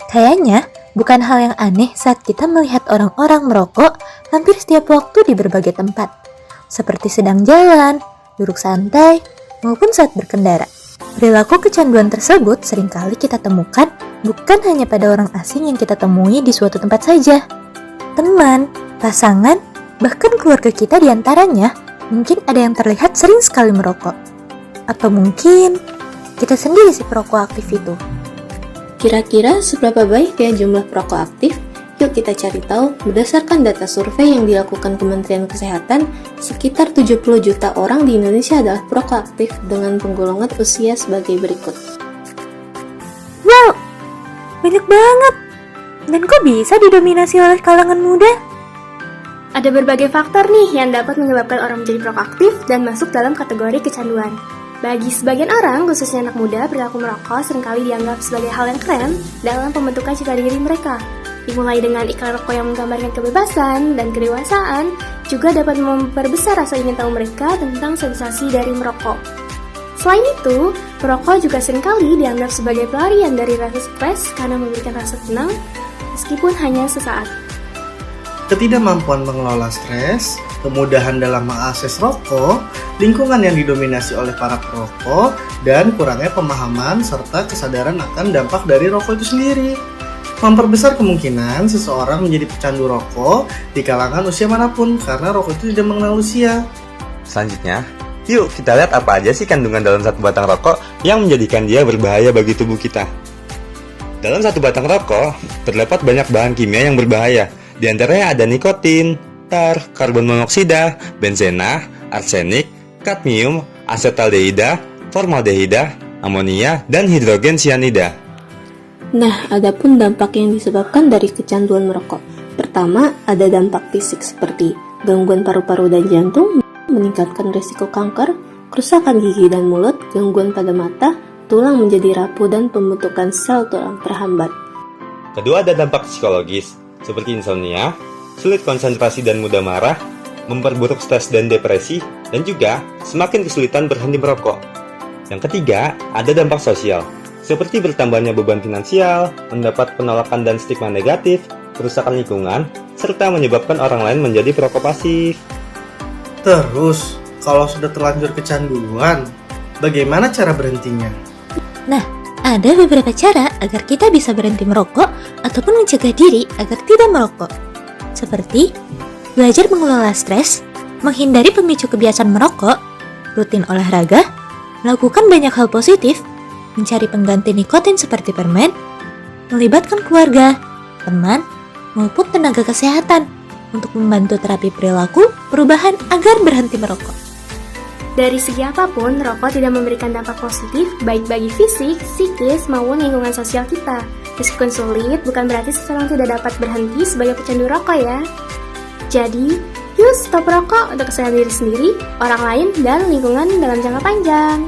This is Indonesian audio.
Kayaknya bukan hal yang aneh saat kita melihat orang-orang merokok hampir setiap waktu di berbagai tempat, seperti sedang jalan, duduk santai, maupun saat berkendara. Perilaku kecanduan tersebut seringkali kita temukan bukan hanya pada orang asing yang kita temui di suatu tempat saja. Teman, pasangan, bahkan keluarga kita diantaranya mungkin ada yang terlihat sering sekali merokok. Atau mungkin kita sendiri si perokok aktif itu. Kira-kira seberapa baik ya jumlah perokok aktif? Yuk kita cari tahu. Berdasarkan data survei yang dilakukan Kementerian Kesehatan, sekitar 70 juta orang di Indonesia adalah perokok aktif dengan penggolongan usia sebagai berikut. Wow, banyak banget. Dan kok bisa didominasi oleh kalangan muda? Ada berbagai faktor nih yang dapat menyebabkan orang menjadi perokok aktif dan masuk dalam kategori kecanduan. Bagi sebagian orang, khususnya anak muda, perilaku merokok seringkali dianggap sebagai hal yang keren dalam pembentukan citra diri mereka. Dimulai dengan iklan rokok yang menggambarkan kebebasan dan kedewasaan, juga dapat memperbesar rasa ingin tahu mereka tentang sensasi dari merokok. Selain itu, perokok juga seringkali dianggap sebagai pelarian dari rasa stres karena memberikan rasa tenang, meskipun hanya sesaat. Ketidakmampuan mengelola stres, kemudahan dalam mengakses rokok, lingkungan yang didominasi oleh para perokok, dan kurangnya pemahaman serta kesadaran akan dampak dari rokok itu sendiri memperbesar kemungkinan seseorang menjadi pecandu rokok di kalangan usia manapun karena rokok itu tidak mengenal usia. Selanjutnya, yuk kita lihat apa aja sih kandungan dalam satu batang rokok yang menjadikan dia berbahaya bagi tubuh kita. Dalam satu batang rokok, terdapat banyak bahan kimia yang berbahaya. Di antaranya ada nikotin, tar, karbon monoksida, benzena, arsenik, kadmium, asetaldehida, formaldehida, amonia, dan hidrogen sianida. Nah, adapun dampak yang disebabkan dari kecanduan merokok. Pertama, ada dampak fisik seperti gangguan paru-paru dan jantung, meningkatkan risiko kanker, kerusakan gigi dan mulut, gangguan pada mata, tulang menjadi rapuh dan pembentukan sel tulang terhambat. Kedua, ada dampak psikologis, seperti insomnia, sulit konsentrasi dan mudah marah, memperburuk stres dan depresi, dan juga semakin kesulitan berhenti merokok. Yang ketiga, ada dampak sosial, seperti bertambahnya beban finansial, mendapat penolakan dan stigma negatif, kerusakan lingkungan, serta menyebabkan orang lain menjadi perokok pasif. Terus, kalau sudah terlanjur kecanduan, bagaimana cara berhentinya? Nah, ada beberapa cara agar kita bisa berhenti merokok ataupun mencegah diri agar tidak merokok. Seperti belajar mengelola stres, menghindari pemicu kebiasaan merokok, rutin olahraga, melakukan banyak hal positif, mencari pengganti nikotin seperti permen, melibatkan keluarga, teman, maupun tenaga kesehatan untuk membantu terapi perilaku perubahan agar berhenti merokok. Dari segi apapun, rokok tidak memberikan dampak positif baik bagi fisik, psikis, maupun lingkungan sosial kita. Meskipun sulit, bukan berarti seseorang tidak dapat berhenti sebagai pecandu rokok ya. Jadi, yuk stop rokok untuk kesehatan diri sendiri, orang lain, dan lingkungan dalam jangka panjang.